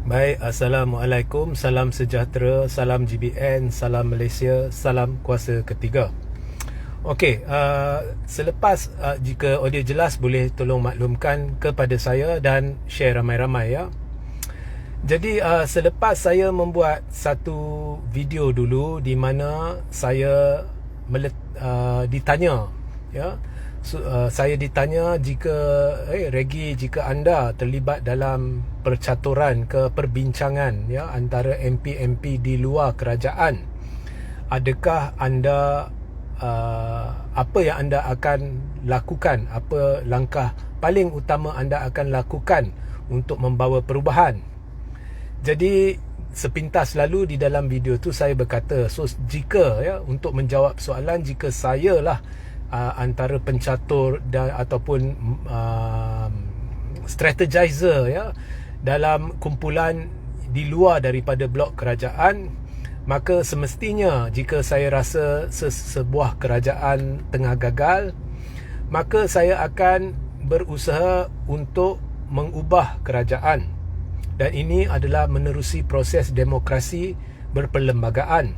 Baik, Assalamualaikum, salam sejahtera, salam GBN, salam Malaysia, salam kuasa ketiga. Okey, selepas jika audio jelas boleh tolong maklumkan kepada saya dan share ramai-ramai ya. Jadi selepas saya membuat satu video dulu di mana saya ditanya ya, saya ditanya jika Regi, jika anda terlibat dalam percaturan ke perbincangan ya antara MP-MP di luar kerajaan, adakah anda apa yang anda akan lakukan, apa langkah paling utama anda akan lakukan untuk membawa perubahan. Jadi sepintas lalu di dalam video tu saya berkata, so jika ya, untuk menjawab soalan, jika saya lah antara pencatur dan ataupun strategizer ya dalam kumpulan di luar daripada blok kerajaan, maka semestinya jika saya rasa sebuah kerajaan tengah gagal, maka saya akan berusaha untuk mengubah kerajaan, dan ini adalah menerusi proses demokrasi berperlembagaan,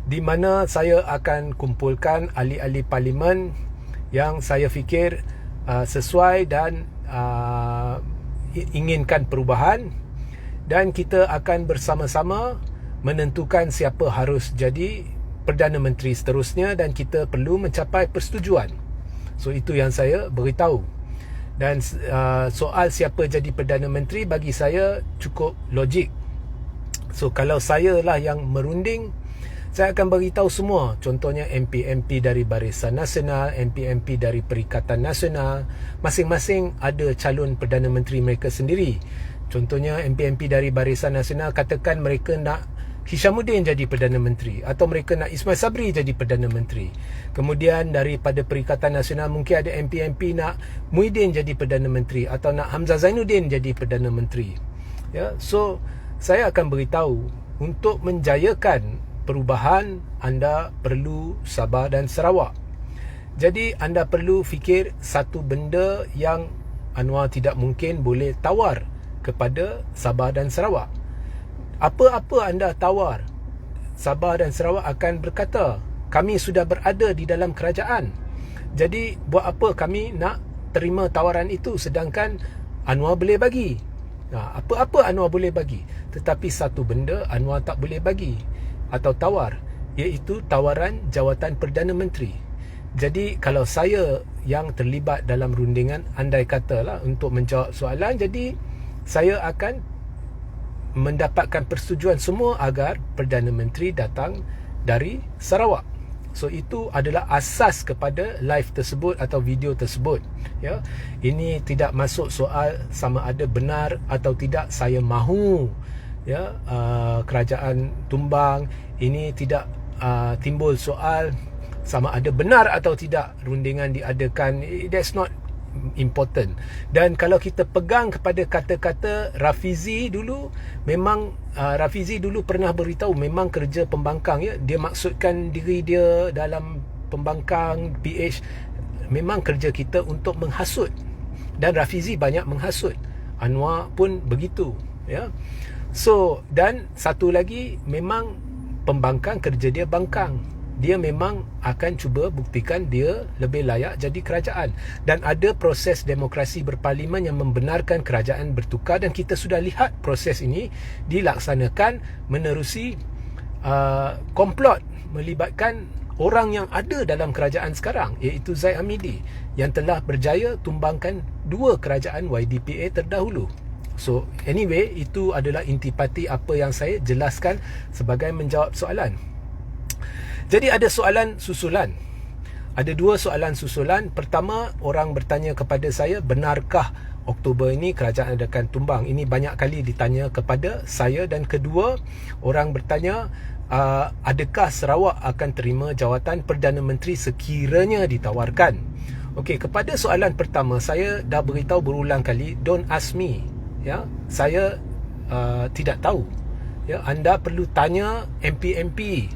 di mana saya akan kumpulkan ahli-ahli parlimen yang saya fikir sesuai dan inginkan perubahan, dan kita akan bersama-sama menentukan siapa harus jadi Perdana Menteri seterusnya, dan kita perlu mencapai persetujuan. So itu yang saya beritahu. Dan soal siapa jadi Perdana Menteri bagi saya cukup logik. So kalau saya lah yang merunding, saya akan beritahu semua, contohnya MP-MP dari Barisan Nasional, MP-MP dari Perikatan Nasional, masing-masing ada calon Perdana Menteri mereka sendiri. Contohnya MP-MP dari Barisan Nasional katakan mereka nak Hishamuddin jadi Perdana Menteri, atau mereka nak Ismail Sabri jadi Perdana Menteri. Kemudian daripada Perikatan Nasional mungkin ada MP-MP nak Muhyiddin jadi Perdana Menteri, atau nak Hamzah Zainuddin jadi Perdana Menteri. Ya, so saya akan beritahu, untuk menjayakan perubahan anda perlu Sabah dan Sarawak. Jadi anda perlu fikir satu benda yang Anwar tidak mungkin boleh tawar kepada Sabah dan Sarawak. Apa-apa anda tawar, Sabah dan Sarawak akan berkata, kami sudah berada di dalam kerajaan, jadi buat apa kami nak terima tawaran itu sedangkan Anwar boleh bagi. Apa-apa Anwar boleh bagi, tetapi satu benda Anwar tak boleh bagi atau tawar, iaitu tawaran jawatan Perdana Menteri. Jadi kalau saya yang terlibat dalam rundingan, andai katalah untuk menjawab soalan, jadi saya akan mendapatkan persetujuan semua agar Perdana Menteri datang dari Sarawak. So itu adalah asas kepada live tersebut atau video tersebut ya. Ini tidak masuk soal sama ada benar atau tidak saya mahu ya kerajaan tumbang. Ini tidak timbul soal sama ada benar atau tidak rundingan diadakan. That's not important. Dan kalau kita pegang kepada kata-kata Rafizi dulu, memang Rafizi dulu pernah beritahu memang kerja pembangkang ya, dia maksudkan diri dia dalam pembangkang PH, memang kerja kita untuk menghasut, dan Rafizi banyak menghasut, Anwar pun begitu ya. So dan satu lagi, memang pembangkang kerja dia bangkang, dia memang akan cuba buktikan dia lebih layak jadi kerajaan, dan ada proses demokrasi berparlimen yang membenarkan kerajaan bertukar, dan kita sudah lihat proses ini dilaksanakan menerusi komplot melibatkan orang yang ada dalam kerajaan sekarang, iaitu Zaid Hamidi, yang telah berjaya tumbangkan dua kerajaan YDPA terdahulu. So anyway, itu adalah intipati apa yang saya jelaskan sebagai menjawab soalan. Jadi ada soalan susulan. Ada dua soalan susulan. Pertama, orang bertanya kepada saya, benarkah Oktober ini kerajaan akan tumbang? Ini banyak kali ditanya kepada saya. Dan kedua, orang bertanya, adakah Sarawak akan terima jawatan Perdana Menteri sekiranya ditawarkan? Okey, kepada soalan pertama, saya dah beritahu berulang kali, don't ask me. Ya, saya tidak tahu. Ya, anda perlu tanya MP-MP.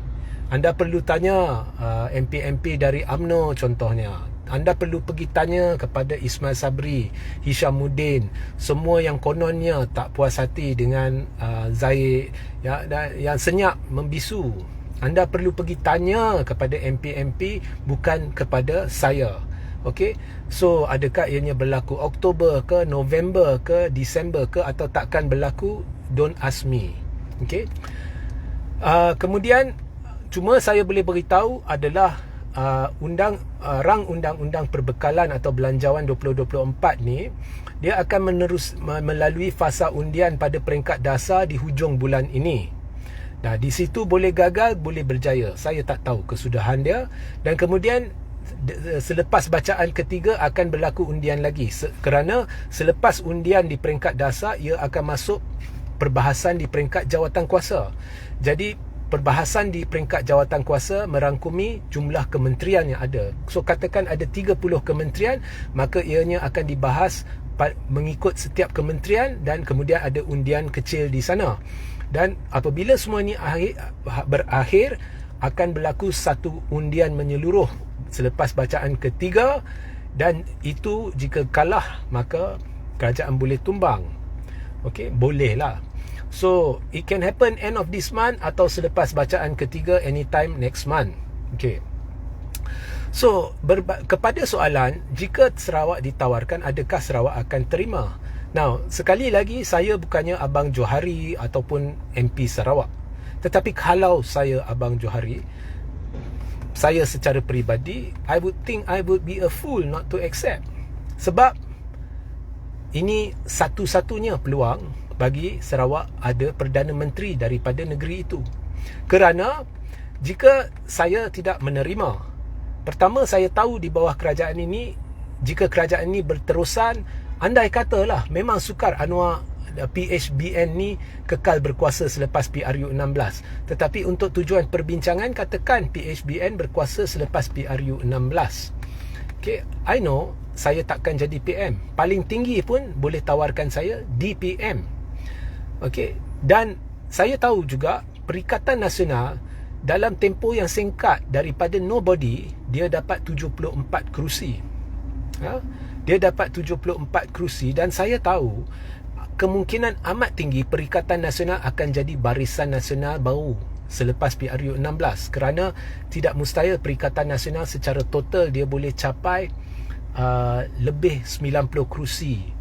Anda perlu tanya MP-MP dari UMNO contohnya, Anda perlu pergi tanya kepada Ismail Sabri, Hishamuddin, semua yang kononnya tak puas hati dengan Zahid, yang senyap membisu. Anda perlu pergi tanya kepada MP-MP, bukan kepada saya. Okey, so adakah ianya berlaku Oktober ke, November ke, Disember ke, atau takkan berlaku? Don't ask me. Okey. Kemudian cuma saya boleh beritahu adalah rang undang-undang perbekalan atau belanjawan 2024 ni, dia akan melalui fasa undian pada peringkat dasar di hujung bulan ini. Nah, di situ boleh gagal, boleh berjaya. Saya tak tahu kesudahan dia. Dan kemudian selepas bacaan ketiga akan berlaku undian lagi, kerana selepas undian di peringkat dasar, ia akan masuk perbahasan di peringkat jawatan kuasa. Jadi perbahasan di peringkat jawatan kuasa merangkumi jumlah kementerian yang ada. So katakan ada 30 kementerian, maka ianya akan dibahas mengikut setiap kementerian, dan kemudian ada undian kecil di sana. Dan apabila semua ini berakhir, akan berlaku satu undian menyeluruh selepas bacaan ketiga, dan itu jika kalah maka kerajaan boleh tumbang. Okey, boleh lah. So it can happen end of this month atau selepas bacaan ketiga anytime next month. Okey. So kepada soalan, jika Sarawak ditawarkan, adakah Sarawak akan terima? Now, sekali lagi, saya bukannya Abang Johari ataupun MP Sarawak. Tetapi kalau saya Abang Johari, saya secara peribadi, I would think I would be a fool not to accept. Sebab ini satu-satunya peluang bagi Sarawak ada Perdana Menteri daripada negeri itu. Kerana jika saya tidak menerima, pertama, saya tahu di bawah kerajaan ini, jika kerajaan ini berterusan, andai katalah memang sukar Anwar PHBN ni kekal berkuasa selepas PRU 16. Tetapi untuk tujuan perbincangan, katakan PHBN berkuasa selepas PRU 16. Okay, I know saya takkan jadi PM. Paling tinggi pun boleh tawarkan saya DPM. Okay, dan saya tahu juga Perikatan Nasional dalam tempoh yang singkat daripada nobody, dia dapat 74 kerusi. Dia dapat 74 kerusi, dan saya tahu kemungkinan amat tinggi Perikatan Nasional akan jadi Barisan Nasional baru selepas PRU 16, kerana tidak mustahil Perikatan Nasional secara total dia boleh capai lebih 90 kerusi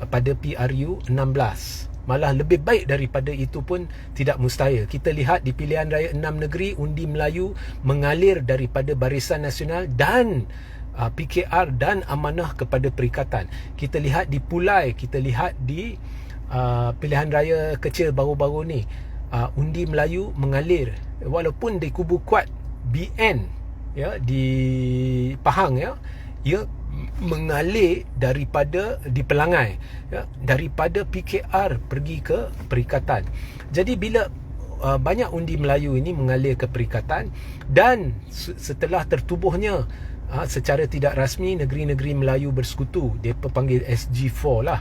pada PRU 16. Malah lebih baik daripada itu pun tidak mustahil. Kita lihat di pilihan raya 6 negeri, undi Melayu mengalir daripada Barisan Nasional dan PKR dan amanah kepada Perikatan. Kita lihat di Pulai, kita lihat di pilihan raya kecil baru-baru ni, undi Melayu mengalir, walaupun di kubu kuat BN ya, di Pahang ya, ia mengalir daripada di Pelangai ya, daripada PKR pergi ke Perikatan. Jadi bila banyak undi Melayu ini mengalir ke Perikatan, dan setelah tertubuhnya secara tidak rasmi negeri-negeri Melayu bersekutu, dia panggil SG4 lah,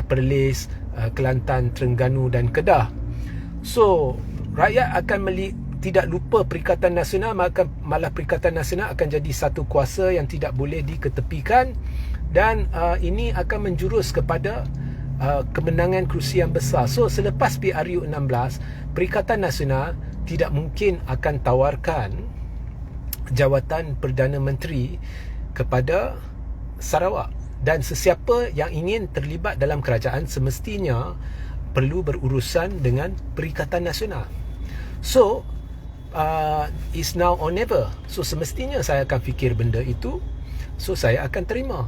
Perlis, Kelantan, Terengganu dan Kedah. So rakyat akan tidak lupa Perikatan Nasional, malah Perikatan Nasional akan jadi satu kuasa yang tidak boleh diketepikan, dan ini akan menjurus kepada kemenangan kerusi yang besar. So selepas PRU 16, Perikatan Nasional tidak mungkin akan tawarkan jawatan Perdana Menteri kepada Sarawak, dan sesiapa yang ingin terlibat dalam kerajaan semestinya perlu berurusan dengan Perikatan Nasional. So is now or never. So semestinya saya akan fikir benda itu, so saya akan terima.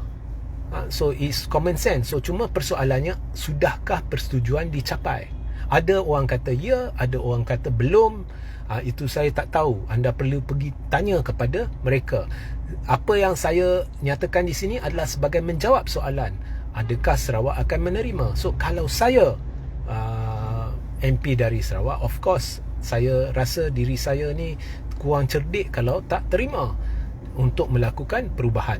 So is common sense. So cuma persoalannya, sudahkah persetujuan dicapai? Ada orang kata ya, ada orang kata belum. Itu saya tak tahu. Anda perlu pergi tanya kepada mereka. Apa yang saya nyatakan di sini adalah sebagai menjawab soalan, adakah Sarawak akan menerima? So kalau saya MP dari Sarawak, of course saya rasa diri saya ni kurang cerdik kalau tak terima untuk melakukan perubahan.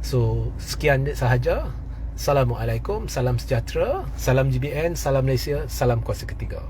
So sekian sahaja. Assalamualaikum, salam sejahtera, salam GBN, salam Malaysia, salam kuasa ketiga.